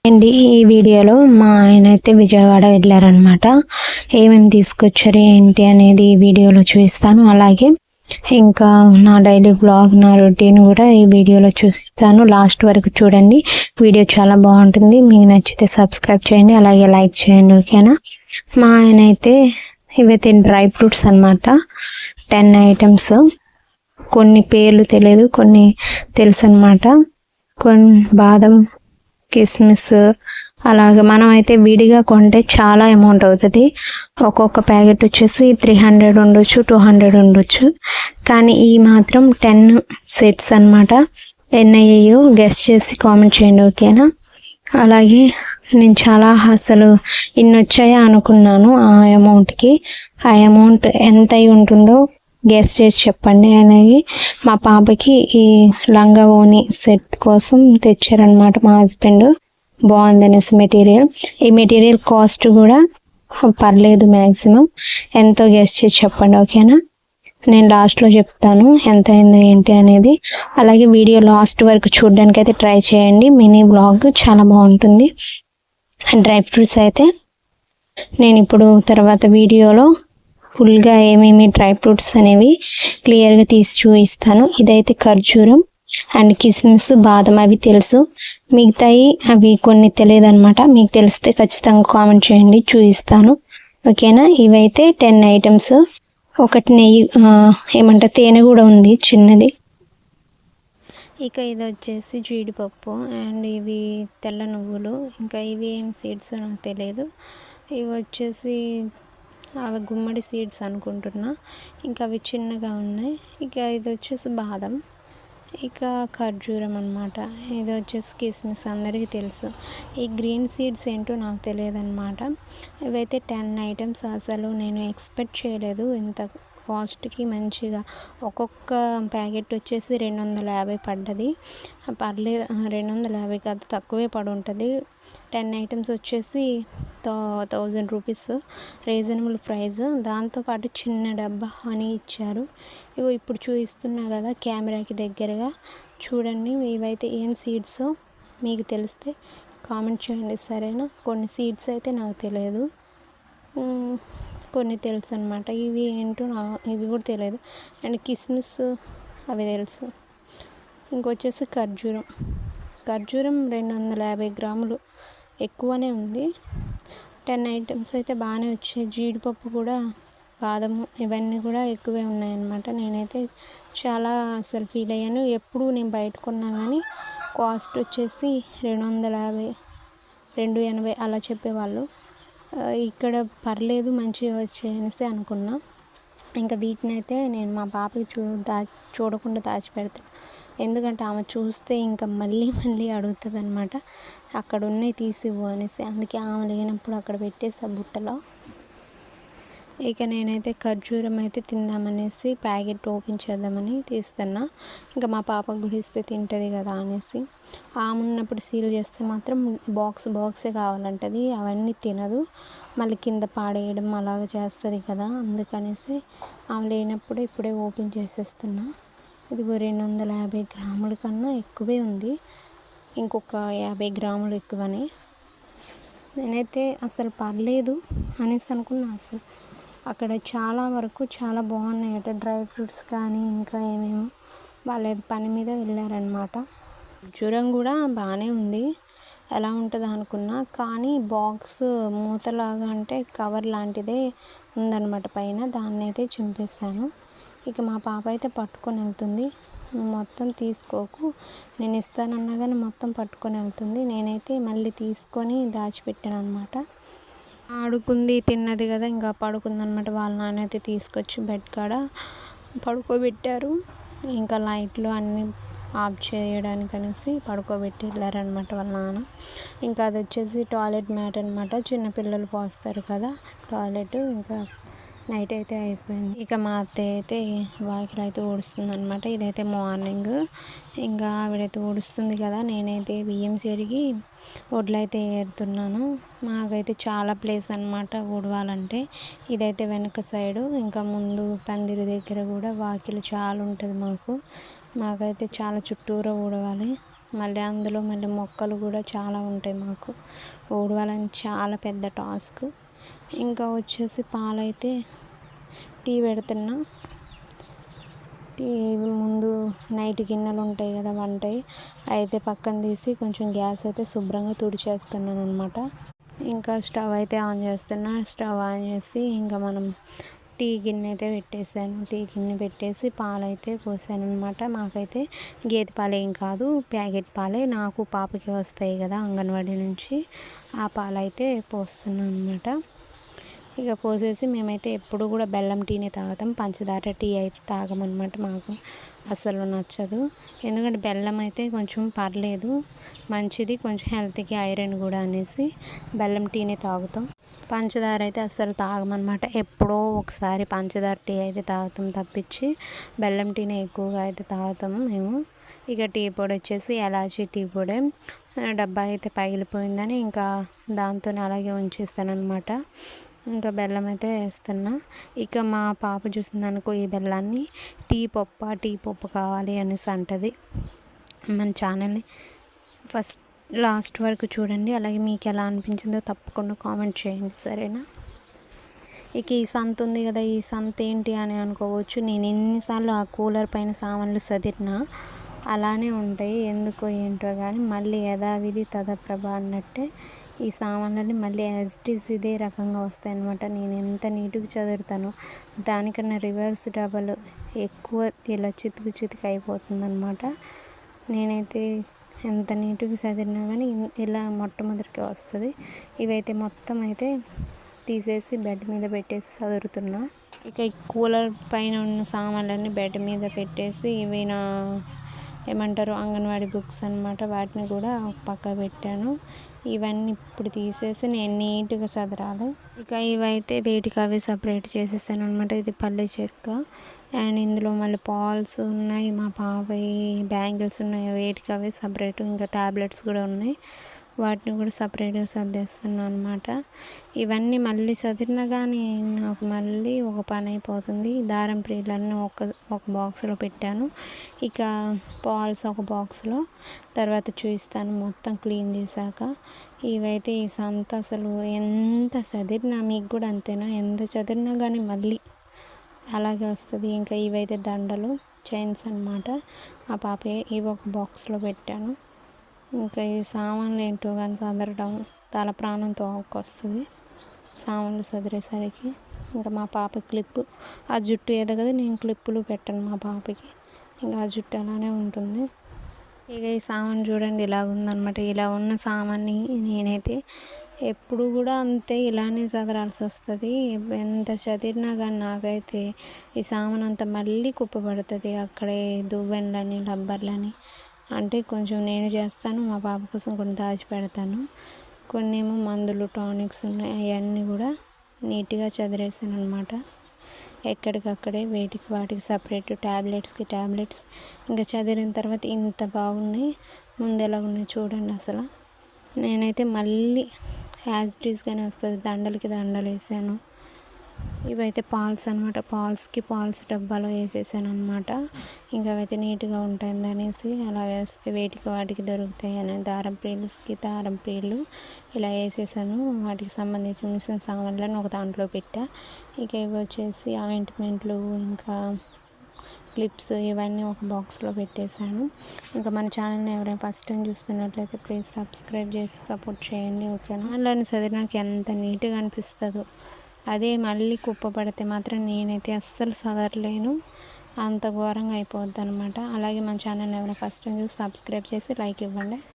అండి ఈ వీడియోలో మా ఆయన అయితే విజయవాడ వెళ్ళారనమాట. ఏమేమి తీసుకొచ్చారు ఏంటి అనేది ఈ వీడియోలో చూపిస్తాను. అలాగే ఇంకా నా డైలీ బ్లాగ్, నా రొటీన్ కూడా ఈ వీడియోలో చూపిస్తాను. లాస్ట్ వరకు చూడండి, వీడియో చాలా బాగుంటుంది. మీకు నచ్చితే సబ్స్క్రైబ్ చేయండి, అలాగే లైక్ చేయండి, ఓకేనా. మా ఆయన అయితే ఇవైతే డ్రై ఫ్రూట్స్ అనమాట, 10 ఐటమ్స్. కొన్ని పేర్లు తెలియదు, కొన్ని తెలుసు అనమాట. కొన్ని బాదం, కిస్మిస్, అలాగే మనం అయితే విడిగా కొంటే చాలా అమౌంట్ అవుతుంది. ఒక్కొక్క ప్యాకెట్ వచ్చేసి 300 ఉండొచ్చు, 200 ఉండొచ్చు. కానీ ఈ మాత్రం 10 సెట్స్ అనమాట. ఎన్నయ్యో గెస్ట్ చేసి కామెంట్ చేయండి, ఓకేనా. అలాగే నేను చాలా అసలు ఇన్ని వచ్చాయా అనుకున్నాను. ఆ అమౌంట్కి ఆ అమౌంట్ ఎంత అయి ఉంటుందో గెస్ చేసి చెప్పండి అనేది. మా పాపకి ఈ లంగా ఓని సెట్ కోసం తెచ్చారనమాట మా హస్బెండ్. బాగుందనేసి మెటీరియల్. ఈ మెటీరియల్ కాస్ట్ కూడా పర్లేదు, మ్యాక్సిమం ఎంతో గెస్ చేసి చెప్పండి, ఓకేనా. నేను లాస్ట్లో చెప్తాను ఎంత అయిందో ఏంటి అనేది. అలాగే వీడియో లాస్ట్ వరకు చూడడానికి అయితే ట్రై చేయండి. మినీ బ్లాగ్ చాలా బాగుంటుంది. డ్రై ఫ్రూట్స్ అయితే నేను ఇప్పుడు తర్వాత వీడియోలో ఫుల్గా ఏమేమి డ్రై ఫ్రూట్స్ అనేవి క్లియర్గా తీసి చూపిస్తాను. ఇదైతే ఖర్జూరం అండ్ కిస్మిస్, బాదం అవి తెలుసు. మిగతాయి అవి కొన్ని తెలియదు అనమాట. మీకు తెలిస్తే ఖచ్చితంగా కామెంట్ చేయండి, చూపిస్తాను, ఓకేనా. ఇవైతే 10 ఐటమ్స్. ఒకటి నెయ్యి, ఏమంటారు, తేనె కూడా ఉంది చిన్నది. ఇక ఇది వచ్చేసి జీడిపప్పు అండ్ ఇవి తెల్ల నువ్వులు. ఇంకా ఇవి ఏం సీడ్స్ నాకు తెలియదు. ఇవి వచ్చేసి అవి గుమ్మడి సీడ్స్ అనుకుంటున్నా. ఇంకా అవి చిన్నగా ఉన్నాయి. ఇక ఇది వచ్చేసి బాదం, ఇక ఖర్జూరం అనమాట. ఇది వచ్చేసి కిస్మిస్, అందరికీ తెలుసు. ఈ గ్రీన్ సీడ్స్ ఏంటో నాకు తెలియదు అనమాట. ఇవైతే 10 ఐటమ్స్. అసలు నేను ఎక్స్పెక్ట్ చేయలేదు ఇంత కాస్ట్కి. మంచిగా ఒక్కొక్క ప్యాకెట్ వచ్చేసి 250 పడ్డది. పర్లేదు, 250 కాదు, తక్కువే పడి ఉంటుంది. 10 ఐటమ్స్ వచ్చేసి 1000 రూపీస్, రీజనబుల్ ప్రైస్. దాంతోపాటు చిన్న డబ్బా హనీ ఇచ్చారు. ఇగో ఇప్పుడు చూపిస్తున్నా కదా కెమెరాకి దగ్గరగా, చూడండి. ఇవైతే ఏం సీడ్స్ మీకు తెలిస్తే కామెంట్ చేయండి, సరేనా. కొన్ని సీడ్స్ అయితే నాకు తెలియదు, కొన్ని తెలుసు అనమాట. ఇవి ఏంటో ఇవి కూడా తెలియదు. అండ్ కిస్మిస్ అవి తెలుసు. ఇంకొచ్చేసి ఖర్జూరం 250 గ్రాములు, ఎక్కువనే ఉంది. 10 ఐటమ్స్ అయితే బాగానే వచ్చాయి. జీడిపప్పు కూడా, బాదము, ఇవన్నీ కూడా ఎక్కువే ఉన్నాయన్నమాట. నేనైతే చాలా అసలు ఫీల్ అయ్యాను. ఎప్పుడు నేను బయట కొన్నా కానీ కాస్ట్ వచ్చేసి 250, 280 అలా చెప్పేవాళ్ళు. ఇక్కడ పర్లేదు, మంచిగా వచ్చాయనేసి అనుకున్నా. ఇంకా వీటిని అయితే నేను మా పాపకి చూడకుండా దాచిపెడతాను. ఎందుకంటే ఆమె చూస్తే ఇంకా మళ్ళీ అడుగుతుంది అనమాట, అక్కడ ఉన్నాయి తీసివ్వు అనేసి. అందుకే ఆమె లేనప్పుడు అక్కడ పెట్టేస్తా బుట్టలో. ఇక నేనైతే ఖర్జూరం అయితే తిందామనేసి ప్యాకెట్ ఓపెన్ చేద్దామని తీస్తున్నా. ఇంకా మా పాపకు గుడిస్తే తింటుంది కదా అనేసి. ఆమె ఉన్నప్పుడు సీల్ చేస్తే మాత్రం బాక్సే కావాలంటది. అవన్నీ తినదు, మళ్ళీ కింద పాడేయడం అలాగ చేస్తుంది కదా. అందుకనేసి ఆమె లేనప్పుడు ఇప్పుడే ఓపెన్ చేసేస్తున్నా. ఇదిగో 250 గ్రాముల కన్నా ఎక్కువే ఉంది, ఇంకొక 50 గ్రాములు ఎక్కువనే. నేనైతే అసలు పర్లేదు అనేసి అనుకున్నా. అసలు అక్కడ చాలా వరకు చాలా బాగున్నాయట డ్రై ఫ్రూట్స్ కానీ ఇంకా ఏమేమో. వాళ్ళ పని మీద వెళ్ళారనమాట. జ్వరం కూడా బాగానే ఉంది, ఎలా ఉంటుంది అనుకున్నా. కానీ బాక్స్ మూతలాగా అంటే కవర్ లాంటిదే ఉందన్నమాట పైన, దాన్ని అయితే చింపేస్తాను. ఇక మా పాప అయితే పట్టుకొని వెళ్తుంది. మొత్తం తీసుకోకు, నేను ఇస్తానన్నా కానీ మొత్తం పట్టుకొని వెళ్తుంది. నేనైతే మళ్ళీ తీసుకొని దాచిపెట్టాను అనమాట. ఆడుకుంది, తిన్నది కదా, ఇంకా పడుకుంది అనమాట. వాళ్ళ నాన్న అయితే తీసుకొచ్చి బెడ్ కాడ పడుకోబెట్టారు. ఇంకా లైట్లు అన్నీ ఆఫ్ చేయడానికి అనేసి పడుకోబెట్టి వెళ్ళారనమాట వాళ్ళ నాన్న. ఇంకా అది వచ్చేసి టాయిలెట్ మ్యాట్ అనమాట, చిన్నపిల్లలు పోస్తారు కదా టాయిలెట్. ఇంకా నైట్ అయితే అయిపోయింది. ఇక మా అత్తయ్య అయితే వాకిలు అయితే ఊడుస్తుంది అనమాట. ఇదైతే మార్నింగ్. ఇంకా ఆవిడైతే ఊడుస్తుంది కదా, నేనైతే బియ్యం చెరిగి వడ్లు అయితే ఏరుతున్నాను. మాకైతే చాలా ప్లేస్ అనమాట ఊడవాలంటే. ఇదైతే వెనక సైడు, ఇంకా ముందు పందిరి దగ్గర కూడా వాకిలు చాలా ఉంటుంది మాకైతే చాలా చుట్టూరా ఊడవాలి. మళ్ళీ అందులో మళ్ళీ మొక్కలు కూడా చాలా ఉంటాయి. మాకు ఊడవాలని చాలా పెద్ద టాస్క్. ఇంకా వచ్చేసి పాలైతే టీ పెడుతున్నా. టీ ముందు నైట్ గిన్నెలు ఉంటాయి కదా వంటవి, అయితే పక్కన తీసి కొంచెం గ్యాస్ అయితే శుభ్రంగా తుడిచేస్తున్నాను అనమాట. ఇంకా స్టవ్ అయితే ఆన్ చేస్తున్నా. స్టవ్ ఆన్ చేసి ఇంకా మనం టీ గిన్నె అయితే పెట్టేసాను. టీ గిన్నె పెట్టేసి పాలైతే పోసాను అనమాట. మాకైతే గేదె పాలు ఏం కాదు, ప్యాకెట్ పాలే నాకు పాపకి వస్తాయి కదా అంగన్వాడీ నుంచి, ఆ పాలైతే పోస్తున్నాను అనమాట. ఇక పోసేసి మేమైతే ఎప్పుడు కూడా బెల్లం టీనే తాగుతాం, పంచదార టీ అయితే తాగమన్నమాట. మాకు అసలు నచ్చదు, ఎందుకంటే బెల్లం అయితే కొంచెం పర్లేదు, మంచిది, కొంచెం హెల్త్కి ఐరన్ కూడా అనేసి బెల్లం టీనే తాగుతాం. పంచదార అయితే అస్సలు తాగమన్నమాట. ఎప్పుడో ఒకసారి పంచదార టీ అయితే తాగుతాం తప్పించి బెల్లం టీనే ఎక్కువగా అయితే తాగుతాము మేము. ఇక టీ పొడి వచ్చేసి ఎలాచీ టీ పొడి, డబ్బా అయితే పగిలిపోయిందని ఇంకా దాంతో అలాగే ఉంచేస్తాను అనమాట. ఇంకా బెల్లం అయితే వేస్తున్నా. ఇక మా పాప చూసింది అనుకో ఈ బెల్లాన్ని, టీ పప్పు కావాలి అనేసి అంటది. మన ఛానల్ని ఫస్ట్ లాస్ట్ వరకు చూడండి, అలాగే మీకు ఎలా అనిపించిందో తప్పకుండా కామెంట్ చేయండి, సరేనా. ఇక ఈ సంత ఉంది కదా, ఈ సంత ఏంటి అని అనుకోవచ్చు. నేను ఎన్నిసార్లు ఆ కూలర్ పైన సామాన్లు సదిరినా అలానే ఉంటాయి, ఎందుకో ఏంటో కానీ మళ్ళీ యథావిధి తథప్రభ అన్నట్టే ఈ సామాన్లన్నీ మళ్ళీ యాజ్ ఇట్ ఈజ్ ఇదే రకంగా వస్తాయి అన్నమాట. నేను ఎంత నీట్గా చదువుతానో దానికన్నా రివర్స్ డబల్ ఎక్కువ ఇలా చితికి అయిపోతుంది అనమాట. నేనైతే ఎంత నీట్గా చదివినా కానీ ఇలా మొట్టమొదటికే వస్తుంది. ఇవైతే మొత్తం అయితే తీసేసి బెడ్ మీద పెట్టేసి చదువుతున్నా. ఇక ఈ కూలర్ పైన ఉన్న సామాన్లన్నీ బెడ్ మీద పెట్టేసి ఇవి నా ఏమంటారు అంగన్వాడీ బుక్స్ అనమాట, వాటిని కూడా పక్క పెట్టాను. ఇవన్నీ ఇప్పుడు తీసేసి నేను నీట్గా చదరాలి. ఇక ఇవైతే వేటికి అవి సపరేట్ చేసేసాను అనమాట. ఇది పల్లె చెక్క అండ్ ఇందులో మళ్ళీ పాల్స్ ఉన్నాయి, మా పాపయి బ్యాంగిల్స్ ఉన్నాయి, వేటికి అవి సపరేట్. ఇంకా ట్యాబ్లెట్స్ కూడా ఉన్నాయి, వాటిని కూడా సపరేట్గా సర్దేస్తున్నాను అనమాట. ఇవన్నీ మళ్ళీ చదివినా కానీ నాకు మళ్ళీ ఒక పని అయిపోతుంది. దారం ప్రీలన్నీ ఒక బాక్స్లో పెట్టాను. ఇక పాల్స్ ఒక బాక్స్లో తర్వాత చూపిస్తాను మొత్తం క్లీన్ చేశాక. ఇవైతే ఈ సంత అసలు ఎంత చదివినా, మీకు కూడా అంతేనా, ఎంత చదివినా కానీ మళ్ళీ అలాగే వస్తుంది. ఇంకా ఇవైతే దండలు చైన్స్ అనమాట, మా పాప ఇవి ఒక బాక్స్లో పెట్టాను. ఇంకా ఈ సామాన్లు ఏంటో కానీ చదరడం తల ప్రాణంతో వస్తుంది సామాన్లు చదిరేసరికి. ఇంకా మా పాప క్లిప్పు, ఆ జుట్టు ఏదో కదా, నేను క్లిప్పులు పెట్టాను మా పాపకి, ఇంకా ఆ జుట్టు అలానే ఉంటుంది. ఇక ఈ సామాన్ చూడండి ఇలా ఉందన్నమాట. ఇలా ఉన్న సామాన్ని నేనైతే ఎప్పుడు కూడా అంతే ఇలానే చదరాల్సి వస్తుంది. ఎంత చదివినా కానీ నాకైతే ఈ సామాన్ అంతా మళ్ళీ కుప్పబడుతుంది అక్కడే, దువ్వెనలని రబ్బర్లని. అంటే కొంచెం నేను చేస్తాను, మా పాప కోసం కొన్ని దాచిపెడతాను, కొన్ని ఏమో మందులు టానిక్స్ ఉన్నాయి, అవన్నీ కూడా నీట్గా చదిరేసాను అనమాట. ఎక్కడికక్కడే వాటికి సపరేట్, ట్యాబ్లెట్స్కి ట్యాబ్లెట్స్. ఇంకా చదివిన తర్వాత ఇంత బాగున్నాయి, ముందు ఎలా ఉన్నాయి చూడండి అసలు. నేనైతే మళ్ళీ యాజ్ ఇట్ ఈస్గానే వస్తుంది, దండలకి దండలు వేసాను. ఇవైతే పాల్స్ అనమాట, పాల్స్ డబ్బాలో వేసేసాను అనమాట. ఇంకా అవైతే నీట్గా ఉంటుంది అనేసి అలా వేస్తే వేటికి వాటికి దొరుకుతాయి అని దారం ప్రీళ్ళు ఇలా వేసేసాను. వాటికి సంబంధించిన మిషన్ సామాన్లను ఒక దాంట్లో పెట్టా. ఇక ఇవి వచ్చేసి ఆయింట్మెంట్లు, ఇంకా క్లిప్స్, ఇవన్నీ ఒక బాక్స్లో పెట్టేశాను. ఇంకా మన ఛానల్ని ఎవరైనా ఫస్ట్ టైం చూస్తున్నట్లయితే ప్లీజ్ సబ్స్క్రైబ్ చేసి సపోర్ట్ చేయండి, ఓకేనా. అందులోని చదివినాక ఎంత నీట్గా అనిపిస్తుందో, అదే మళ్ళీ కుప్ప పడితే మాత్రం నేనైతే అస్సలు చదవలేను, అంత ఘోరంగా అయిపోద్ది అనమాట. అలాగే మన ఛానల్ని ఎవరైనా ఫస్ట్ టైం చూసి సబ్స్క్రైబ్ చేసి లైక్ ఇవ్వండి.